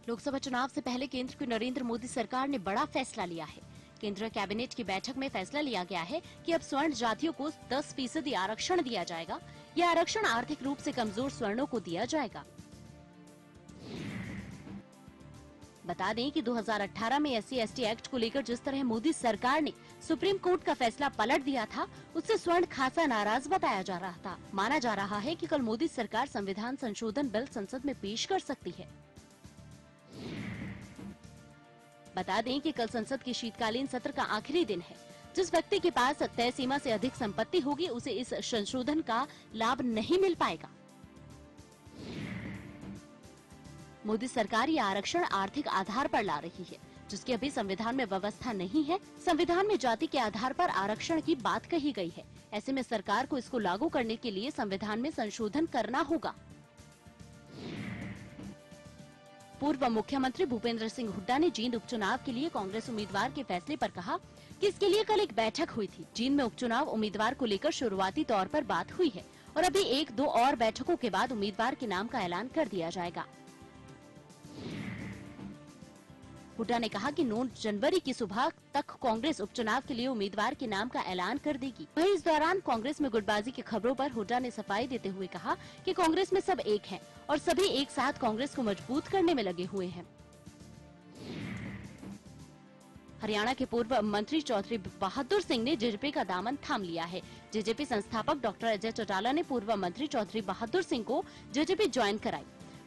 लोकसभा चुनाव से पहले केंद्र की नरेंद्र मोदी सरकार ने बड़ा फैसला लिया है। केंद्रीय कैबिनेट की बैठक में फैसला लिया गया है कि अब स्वर्ण जातियों को 10% आरक्षण दिया जाएगा। यह आरक्षण आर्थिक रूप से कमजोर स्वर्णों को दिया जाएगा। बता दें कि 2018 में SC/ST एक्ट को लेकर जिस तरह मोदी सरकार ने सुप्रीम कोर्ट का फैसला पलट दिया था, उससे स्वर्ण खासा नाराज बताया जा रहा था। माना जा रहा है कि कल मोदी सरकार संविधान संशोधन बिल संसद में पेश कर सकती है। बता दें कि कल संसद के शीतकालीन सत्र का आखिरी दिन है। जिस व्यक्ति के पास तय सीमा से अधिक संपत्ति होगी, उसे इस संशोधन का लाभ नहीं मिल पाएगा। मोदी सरकार ये आरक्षण आर्थिक आधार पर ला रही है, जिसकी अभी संविधान में व्यवस्था नहीं है। संविधान में जाति के आधार पर आरक्षण की बात कही गई है। ऐसे में सरकार को इसको लागू करने के लिए संविधान में संशोधन करना होगा। पूर्व मुख्यमंत्री भूपेंद्र सिंह हुड्डा ने जींद उपचुनाव के लिए कांग्रेस उम्मीदवार के फैसले पर कहा कि इसके लिए कल एक बैठक हुई थी। जींद में उपचुनाव उम्मीदवार को लेकर शुरुआती तौर पर बात हुई है और अभी 1-2 और बैठकों के बाद उम्मीदवार के नाम का ऐलान कर दिया जाएगा। हुड्डा ने कहा कि 9 जनवरी की सुबह तक कांग्रेस उपचुनाव के लिए उम्मीदवार के नाम का ऐलान कर देगी। वहीं इस दौरान कांग्रेस में गुटबाजी की खबरों पर हुड्डा ने सफाई देते हुए कहा कि कांग्रेस में सब एक हैं और सभी एक साथ कांग्रेस को मजबूत करने में लगे हुए हैं। हरियाणा के पूर्व मंत्री चौधरी बहादुर सिंह ने जेजेपी का दामन थाम लिया है। जेजेपी संस्थापक डॉक्टर अजय चौटाला ने पूर्व मंत्री चौधरी बहादुर सिंह को जेजेपी ज्वाइन कराई।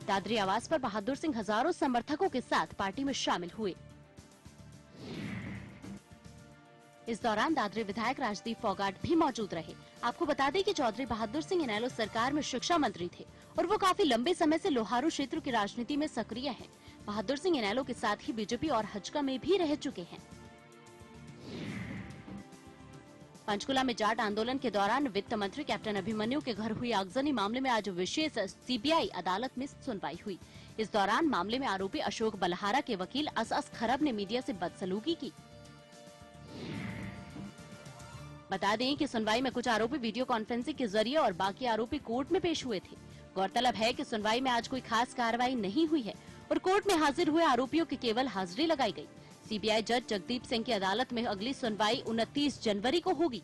दादरी आवास पर बहादुर सिंह हजारों समर्थकों के साथ पार्टी में शामिल हुए। इस दौरान दादरी विधायक राजदीप फोगाट भी मौजूद रहे। आपको बता दें कि चौधरी बहादुर सिंह इनेलो सरकार में शिक्षा मंत्री थे और वो काफी लंबे समय से लोहारू क्षेत्र की राजनीति में सक्रिय हैं। बहादुर सिंह इनेलो के साथ ही बीजेपी और हजका में भी रह चुके हैं। पंचकुला में जाट आंदोलन के दौरान वित्त मंत्री कैप्टन अभिमन्यु के घर हुई आगजनी मामले में आज विशेष CBI अदालत में सुनवाई हुई। इस दौरान मामले में आरोपी अशोक बलहारा के वकील असअस खरब ने मीडिया से बदसलूकी की। बता दें कि सुनवाई में कुछ आरोपी वीडियो कॉन्फ्रेंसिंग के जरिए और बाकी आरोपी कोर्ट में पेश हुए थे। गौरतलब है कि सुनवाई में आज कोई खास कार्रवाई नहीं हुई है और कोर्ट में हाजिर हुए आरोपियों की केवल हाजिरी लगाई गई। CBI जज जगदीप सिंह की अदालत में अगली सुनवाई 29 जनवरी को होगी।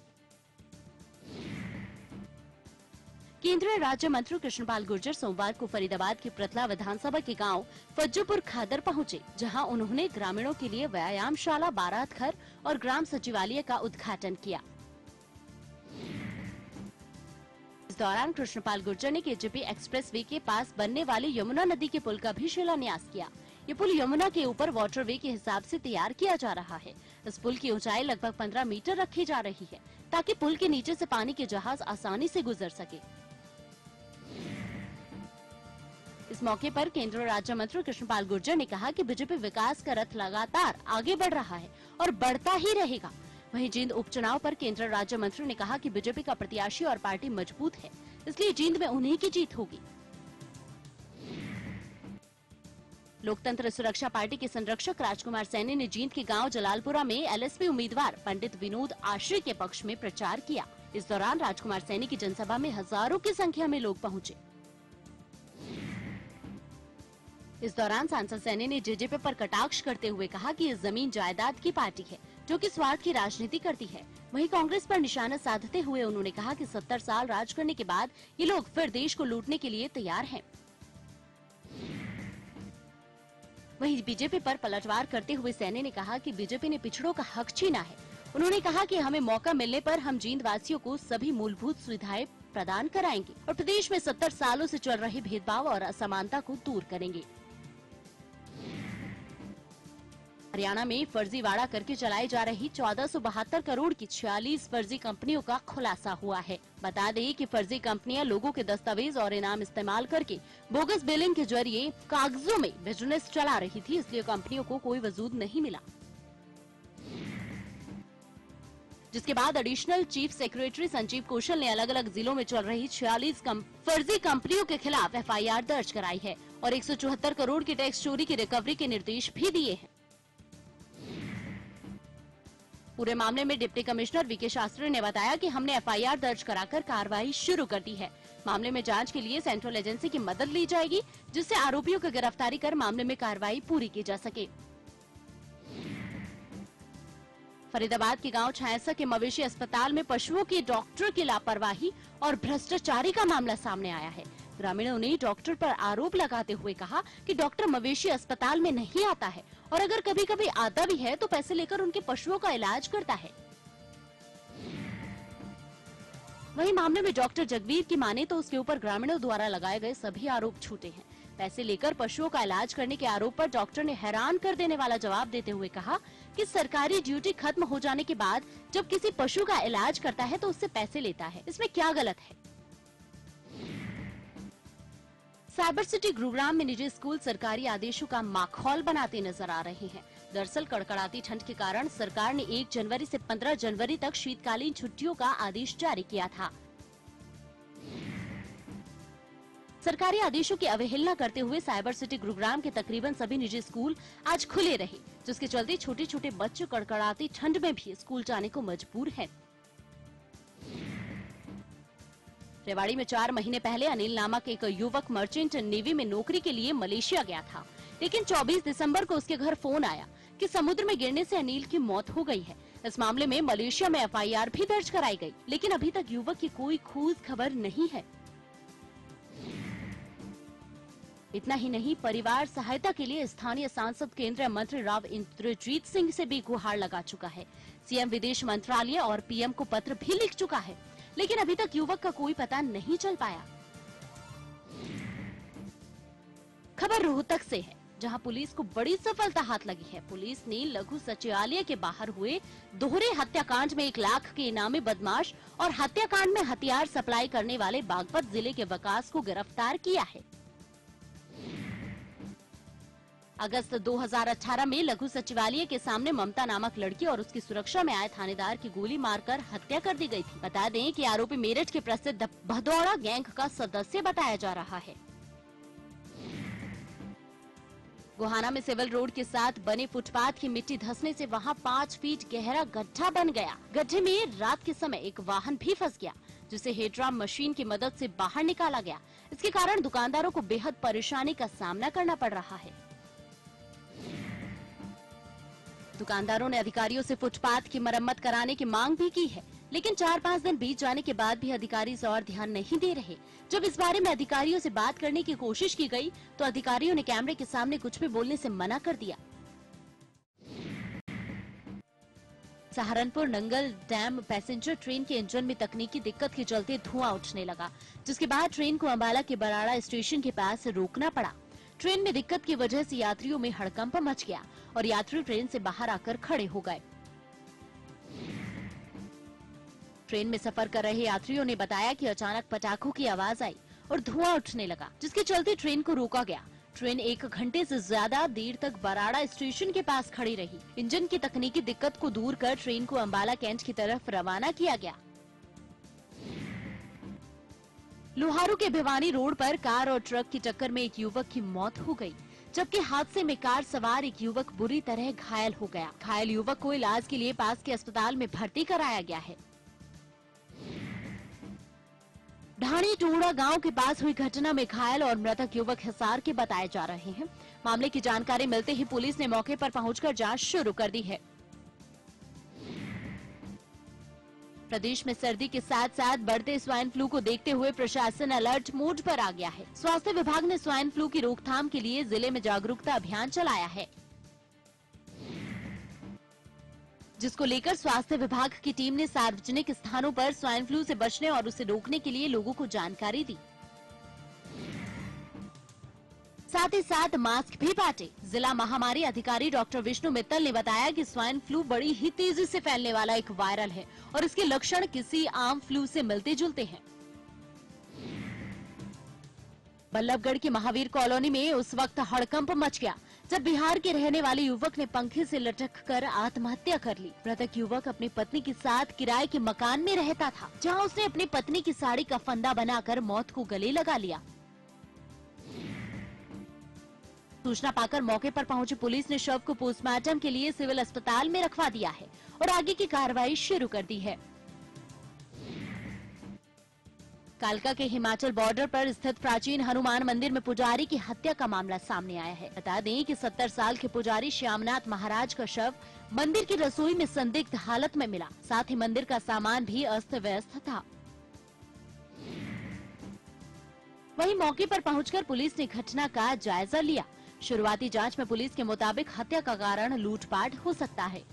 केंद्रीय राज्य मंत्री कृष्णपाल गुर्जर सोमवार को फरीदाबाद की प्रतला विधानसभा के गांव फज्जूपुर खादर पहुंचे, जहां उन्होंने ग्रामीणों के लिए व्यायामशाला, बारात घर और ग्राम सचिवालय का उद्घाटन किया। इस दौरान कृष्णपाल गुर्जर ने KJP एक्सप्रेसवे के पास बनने वाले यमुना नदी के पुल का भी शिलान्यास किया। ये पुल यमुना के ऊपर वाटरवे के हिसाब से तैयार किया जा रहा है। इस पुल की ऊंचाई लगभग 15 मीटर रखी जा रही है, ताकि पुल के नीचे से पानी के जहाज आसानी से गुजर सके। इस मौके पर केंद्रीय राज्य मंत्री कृष्णपाल गुर्जर ने कहा कि बीजेपी विकास का रथ लगातार आगे बढ़ रहा है और बढ़ता ही रहेगा। वहीं जींद उपचुनाव पर केंद्रीय राज्य मंत्री ने कहा कि बीजेपी का प्रत्याशी और पार्टी मजबूत है, इसलिए जींद में उन्हीं की जीत होगी। लोकतंत्र सुरक्षा पार्टी के संरक्षक राजकुमार सैनी ने जींद के गांव जलालपुरा में LSP उम्मीदवार पंडित विनोद आश्रय के पक्ष में प्रचार किया। इस दौरान राजकुमार सैनी की जनसभा में हजारों की संख्या में लोग पहुंचे। इस दौरान सांसद सैनी ने जेजेपी पर कटाक्ष करते हुए कहा कि ये जमीन जायदाद की पार्टी है, जो कि स्वार्थ की राजनीति करती है। वहीं कांग्रेस पर निशाना साधते हुए उन्होंने कहा कि 70 साल राज करने के बाद ये लोग फिर देश को लूटने के लिए तैयार हैं। वहीं बीजेपी पर पलटवार करते हुए सैनी ने कहा कि बीजेपी ने पिछड़ों का हक छीना है। उन्होंने कहा कि हमें मौका मिलने पर हम जींद वासियों को सभी मूलभूत सुविधाएं प्रदान कराएंगे और प्रदेश में 70 सालों से चल रहे भेदभाव और असमानता को दूर करेंगे। हरियाणा में फर्जीवाड़ा करके चलाई जा रही 1472 करोड़ की 46 फर्जी कंपनियों का खुलासा हुआ है। बता दें कि फर्जी कंपनियां लोगों के दस्तावेज और इनाम इस्तेमाल करके बोगस बिलिंग के जरिए कागजों में बिजनेस चला रही थी, इसलिए कंपनियों को कोई वजूद नहीं मिला। जिसके बाद additional chief secretary Sanjeev Kaushal ने अलग अलग जिलों में चल रही 46 फर्जी कंपनियों के खिलाफ FIR दर्ज कराई है और 174 करोड़ की टैक्स चोरी की रिकवरी के निर्देश भी दिए हैं। पूरे मामले में डिप्टी कमिश्नर VK शास्त्री ने बताया कि हमने FIR दर्ज कराकर कार्रवाई शुरू कर दी है। मामले में जांच के लिए सेंट्रल एजेंसी की मदद ली जाएगी, जिससे आरोपियों की गिरफ्तारी कर मामले में कार्रवाई पूरी की जा सके। फरीदाबाद के गांव छायसा के मवेशी अस्पताल में पशुओं की डॉक्टर की लापरवाही और भ्रष्टाचारी का मामला सामने आया है। ग्रामीणों ने डॉक्टर पर आरोप लगाते हुए कहा कि डॉक्टर मवेशी अस्पताल में नहीं आता है और अगर कभी कभी आता भी है तो पैसे लेकर उनके पशुओं का इलाज करता है। वहीं मामले में डॉक्टर जगवीर की माने तो उसके ऊपर ग्रामीणों द्वारा लगाए गए सभी आरोप झूठे हैं। पैसे लेकर पशुओं का इलाज करने के आरोप पर डॉक्टर ने हैरान कर देने वाला जवाब देते हुए कहा कि सरकारी ड्यूटी खत्म हो जाने के बाद जब किसी पशु का इलाज करता है तो उससे पैसे लेता है, इसमें क्या गलत है। साइबर सिटी गुरुग्राम में निजी स्कूल सरकारी आदेशों का माखौल बनाते नजर आ रहे हैं। दरअसल कड़कड़ाती ठंड के कारण सरकार ने 1 जनवरी से 15 जनवरी तक शीतकालीन छुट्टियों का आदेश जारी किया था। सरकारी आदेशों की अवहेलना करते हुए साइबर सिटी गुरुग्राम के तकरीबन सभी निजी स्कूल आज खुले रहे, जिसके चलते छोटे छोटे बच्चे कड़कड़ाती ठंड में भी स्कूल जाने को मजबूर हैं। रेवाड़ी में 4 महीने पहले अनिल नामक एक युवक मर्चेंट नेवी में नौकरी के लिए मलेशिया गया था, लेकिन 24 दिसंबर को उसके घर फोन आया कि समुद्र में गिरने से अनिल की मौत हो गई है। इस मामले में मलेशिया में FIR भी दर्ज कराई गई, लेकिन अभी तक युवक की कोई खोज खबर नहीं है। इतना ही नहीं, परिवार सहायता के लिए स्थानीय सांसद केंद्रीय मंत्री राव इंद्रजीत सिंह से भी गुहार लगा चुका है। सीएम विदेश मंत्रालय और PM को पत्र भी लिख चुका है, लेकिन अभी तक युवक का कोई पता नहीं चल पाया। खबर रोहतक से है, जहां पुलिस को बड़ी सफलता हाथ लगी है। पुलिस ने लघु सचिवालय के बाहर हुए दोहरे हत्याकांड में 1 लाख के इनामी बदमाश और हत्याकांड में हथियार सप्लाई करने वाले बागपत जिले के विकास को गिरफ्तार किया है। अगस्त 2018 में लघु सचिवालय के सामने ममता नामक लड़की और उसकी सुरक्षा में आए थानेदार की गोली मारकर हत्या कर दी गई थी। बता दें कि आरोपी मेरठ के प्रसिद्ध भदौड़ा गैंग का सदस्य बताया जा रहा है। गोहाना में सिविल रोड के साथ बने फुटपाथ की मिट्टी धंसने से वहां 5 फीट गहरा गड्ढा बन गया। गड्ढे में रात के समय एक वाहन भी फंस गया, जिसे हेड्राम मशीन की मदद से बाहर निकाला गया। इसके कारण दुकानदारों को बेहद परेशानी का सामना करना पड़ रहा है। दुकानदारों ने अधिकारियों से फुटपाथ की मरम्मत कराने की मांग भी की है, लेकिन 4-5 दिन बीत जाने के बाद भी अधिकारी इस और ध्यान नहीं दे रहे। जब इस बारे में अधिकारियों से बात करने की कोशिश की गई, तो अधिकारियों ने कैमरे के सामने कुछ भी बोलने से मना कर दिया। Saharanpur Nangal dam passenger train के इंजन में तकनीकी दिक्कत के चलते धुआं उठने लगा, जिसके बाद ट्रेन को अंबाला के बराड़ा स्टेशन के पास रोकना पड़ा। ट्रेन में दिक्कत की वजह से यात्रियों में हड़कंप मच गया और यात्री ट्रेन से बाहर आकर खड़े हो गए। ट्रेन में सफर कर रहे यात्रियों ने बताया कि अचानक पटाखों की आवाज आई और धुआं उठने लगा, जिसके चलते ट्रेन को रोका गया। ट्रेन 1 घंटे से ज्यादा देर तक बराड़ा स्टेशन के पास खड़ी रही। इंजन की तकनीकी दिक्कत को दूर कर ट्रेन को अंबाला कैंट की तरफ रवाना किया गया। लोहारू के भिवानी रोड पर कार और ट्रक की टक्कर में एक युवक की मौत हो गई, जबकि हादसे में कार सवार एक युवक बुरी तरह घायल हो गया। घायल युवक को इलाज के लिए पास के अस्पताल में भर्ती कराया गया है। ढाणी टोड़ा गांव के पास हुई घटना में घायल और मृतक युवक हिसार के बताए जा रहे हैं। मामले की जानकारी मिलते ही पुलिस ने मौके पर पहुंचकर जांच शुरू कर दी है। प्रदेश में सर्दी के साथ साथ बढ़ते स्वाइन फ्लू को देखते हुए प्रशासन अलर्ट मोड पर आ गया है। स्वास्थ्य विभाग ने स्वाइन फ्लू की रोकथाम के लिए जिले में जागरूकता अभियान चलाया है, जिसको लेकर स्वास्थ्य विभाग की टीम ने सार्वजनिक स्थानों पर स्वाइन फ्लू से बचने और उसे रोकने के लिए लोगों को जानकारी दी। साथ ही साथ मास्क भी बांटे। जिला महामारी अधिकारी डॉक्टर विष्णु मित्तल ने बताया कि स्वाइन फ्लू बड़ी ही तेजी से फैलने वाला एक वायरल है और इसके लक्षण किसी आम फ्लू से मिलते जुलते हैं। बल्लभगढ़ की महावीर कॉलोनी में उस वक्त हड़कंप मच गया जब बिहार के रहने वाले युवक ने पंखे से लटककर आत्महत्या कर ली। मृतक युवक अपनी पत्नी के साथ किराए के मकान में रहता था, जहां उसने अपनी पत्नी की साड़ी का फंदा बनाकर मौत को गले लगा लिया। सूचना पाकर मौके पर पहुंची पुलिस ने शव को पोस्टमार्टम के लिए सिविल अस्पताल में रखवा दिया है और आगे की कार्रवाई शुरू कर दी है। कालका के हिमाचल बॉर्डर पर स्थित प्राचीन हनुमान मंदिर में पुजारी की हत्या का मामला सामने आया है। बता दें कि 70 साल के पुजारी श्यामनाथ महाराज का शव मंदिर की रसोई में संदिग्ध हालत में मिला। साथ ही मंदिर का सामान भी अस्त व्यस्त था। वहीं मौके पर पहुंचकर पुलिस ने घटना का जायजा लिया। शुरुआती जांच में पुलिस के मुताबिक हत्या का कारण लूटपाट हो सकता है।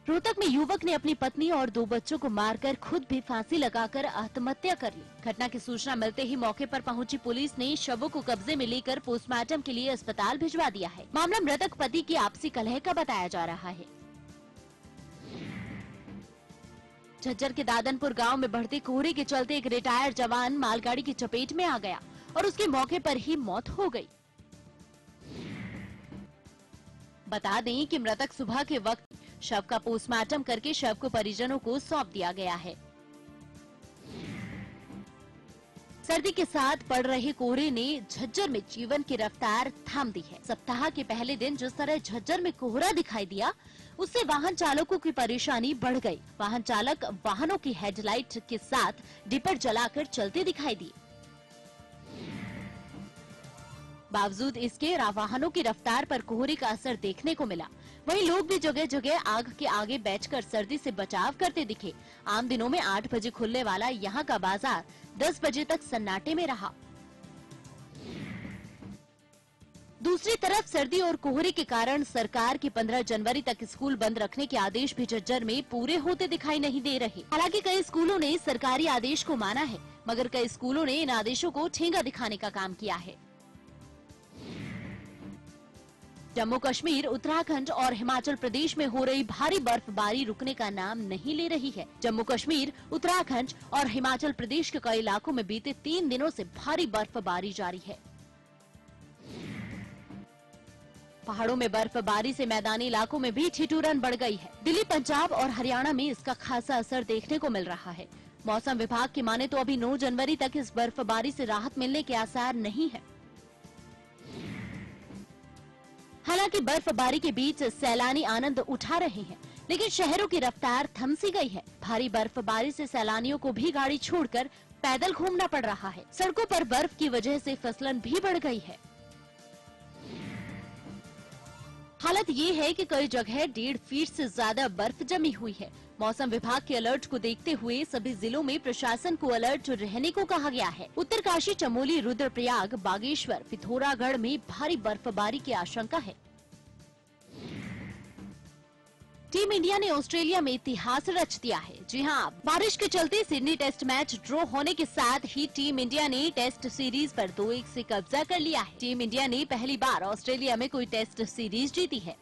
रोहतक में युवक ने अपनी पत्नी और 2 बच्चों को मारकर खुद भी फांसी लगाकर आत्महत्या कर ली। घटना की सूचना मिलते ही मौके पर पहुंची पुलिस ने शवों को कब्जे में लेकर पोस्टमार्टम के लिए अस्पताल भिजवा दिया है। मामला मृतक पति की आपसी कलह का बताया जा रहा है। झज्जर के दादनपुर गांव में बढ़ते कोहरे के चलते एक रिटायर्ड जवान मालगाड़ी की चपेट में आ गया और उसकी मौके पर ही मौत हो गई। बता दें कि मृतक सुबह के वक्त शव का पोस्टमार्टम करके शव को परिजनों को सौंप दिया गया है। सर्दी के साथ पड़ रहे कोहरे ने झज्जर में जीवन की रफ्तार थाम दी है। सप्ताह के पहले दिन जिस तरह झज्जर में कोहरा दिखाई दिया, उससे वाहन चालकों की परेशानी बढ़ गई। वाहन चालक वाहनों की हेडलाइट के साथ डिपर जलाकर चलते दिखाई दिए। बावजूद इसके वाहनों की रफ्तार पर कोहरे का असर देखने को मिला। वहीं लोग भी जगह जगह आग के आगे बैठकर सर्दी से बचाव करते दिखे। आम दिनों में 8 बजे खुलने वाला यहाँ का बाजार 10 बजे तक सन्नाटे में रहा। दूसरी तरफ सर्दी और कोहरे के कारण सरकार के 15 जनवरी तक स्कूल बंद रखने के आदेश भी झज्जर में पूरे होते दिखाई नहीं दे रहे। हालांकि कई स्कूलों ने सरकारी आदेश को माना है, मगर कई स्कूलों ने इन आदेशों को ठेंगा दिखाने का काम किया है। जम्मू कश्मीर, उत्तराखंड और हिमाचल प्रदेश में हो रही भारी बर्फबारी रुकने का नाम नहीं ले रही है। जम्मू कश्मीर, उत्तराखंड और हिमाचल प्रदेश के कई इलाकों में बीते 3 दिनों से भारी बर्फबारी जारी है। पहाड़ों में बर्फबारी से मैदानी इलाकों में भी ठिठुरन बढ़ गई है। दिल्ली, पंजाब और हरियाणा में इसका खासा असर देखने को मिल रहा है। मौसम विभाग की माने तो अभी 9 जनवरी तक इस बर्फबारी से राहत मिलने के आसार नहीं है। हालांकि बर्फबारी के बीच सैलानी आनंद उठा रहे हैं, लेकिन शहरों की रफ्तार थम सी गई है। भारी बर्फबारी से सैलानियों को भी गाड़ी छोड़कर पैदल घूमना पड़ रहा है। सड़कों पर बर्फ की वजह से फिसलन भी बढ़ गई है। हालत ये है कि कई जगह 1.5 फीट से ज्यादा बर्फ जमी हुई है। मौसम विभाग के अलर्ट को देखते हुए सभी जिलों में प्रशासन को अलर्ट रहने को कहा गया है। उत्तरकाशी, चमोली, रुद्रप्रयाग, बागेश्वर, पिथौरागढ़ में भारी बर्फबारी की आशंका है। टीम इंडिया ने ऑस्ट्रेलिया में इतिहास रच दिया है। जी हां, बारिश के चलते सिडनी टेस्ट मैच ड्रॉ होने के साथ ही टीम इंडिया ने टेस्ट सीरीज पर 2-1 से कब्जा कर लिया है। टीम इंडिया ने पहली बार ऑस्ट्रेलिया में कोई टेस्ट सीरीज जीती है।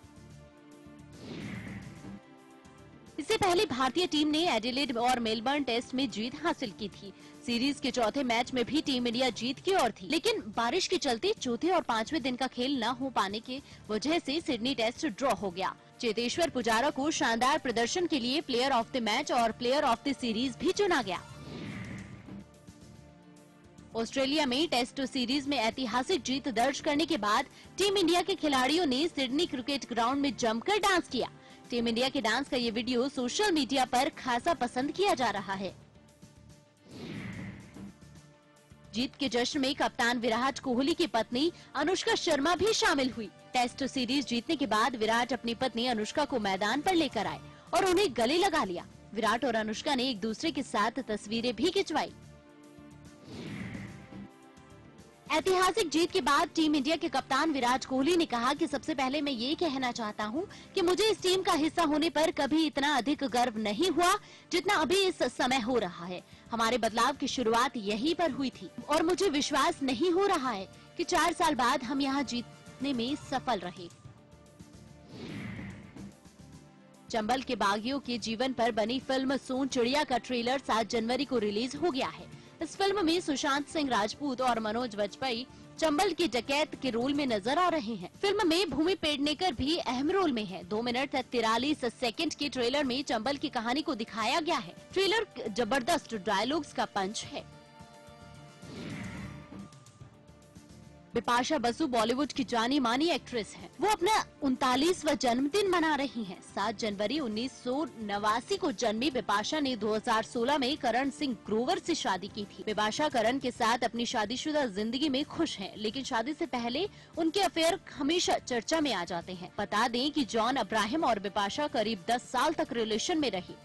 इससे पहले भारतीय टीम ने एडिलेड और मेलबर्न टेस्ट में जीत हासिल की थी। सीरीज के चौथे मैच में भी टीम इंडिया जीत की ओर थी, लेकिन बारिश के चलते चौथे और 5वें दिन का खेल न हो पाने की वजह से सिडनी टेस्ट ड्रॉ हो गया। चेतेश्वर पुजारा को शानदार प्रदर्शन के लिए प्लेयर ऑफ द मैच और प्लेयर ऑफ द सीरीज भी चुना गया। ऑस्ट्रेलिया में टेस्ट सीरीज में ऐतिहासिक जीत दर्ज करने के बाद टीम इंडिया के खिलाड़ियों ने सिडनी क्रिकेट ग्राउंड में जमकर डांस किया। टीम इंडिया के डांस का ये वीडियो सोशल मीडिया पर खासा पसंद किया जा रहा है। जीत के जश्न में कप्तान विराट कोहली की पत्नी अनुष्का शर्मा भी शामिल हुई। टेस्ट सीरीज जीतने के बाद विराट अपनी पत्नी अनुष्का को मैदान पर लेकर आए और उन्हें गले लगा लिया। विराट और अनुष्का ने एक दूसरे के साथ तस्वीरें भी खिंचवाई। ऐतिहासिक जीत के बाद टीम इंडिया के कप्तान विराट कोहली ने कहा कि सबसे पहले मैं ये कहना चाहता हूँ कि मुझे इस टीम का हिस्सा होने पर कभी इतना अधिक गर्व नहीं हुआ जितना अभी इस समय हो रहा है। हमारे बदलाव की शुरुआत यहीं पर हुई थी और मुझे विश्वास नहीं हो रहा है कि 4 साल बाद हम यहाँ जीतने में सफल रहे। चंबल के बागियों के जीवन पर बनी फिल्म सोन चिड़िया का ट्रेलर 7 जनवरी को रिलीज हो गया है। इस फिल्म में सुशांत सिंह राजपूत और मनोज वाजपेयी चंबल के डकैत के रोल में नजर आ रहे हैं। फिल्म में भूमि पेडनेकर भी अहम रोल में है। 2 मिनट 43 सेकंड के ट्रेलर में चंबल की कहानी को दिखाया गया है। ट्रेलर जबरदस्त डायलॉग्स का पंच है। बिपाशा बसु बॉलीवुड की जानी मानी एक्ट्रेस हैं। वो अपना 39वां जन्मदिन मना रही हैं। 7 जनवरी 1989 को जन्मी बिपाशा ने 2016 में करण सिंह ग्रोवर से शादी की थी। बिपाशा करण के साथ अपनी शादीशुदा जिंदगी में खुश हैं, लेकिन शादी से पहले उनके अफेयर हमेशा चर्चा में आ जाते हैं। बता दें कि जॉन अब्राहम और बिपाशा करीब 10 साल तक रिलेशन में रही।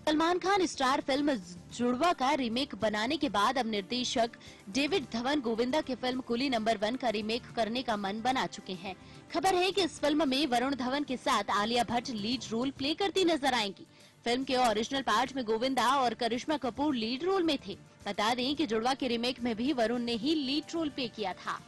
सलमान खान स्टार फिल्म जुड़वा का रीमेक बनाने के बाद अब निर्देशक डेविड धवन गोविंदा की फिल्म कुली नंबर 1 का रीमेक करने का मन बना चुके हैं। खबर है कि इस फिल्म में वरुण धवन के साथ Alia Bhatt lead role play करती नजर आएंगी। फिल्म के ओरिजिनल पार्ट में गोविंदा और करिश्मा कपूर लीड रोल में थे। बता दें कि जुड़वा के रीमेक में भी वरुण ने ही लीड रोल प्ले किया था।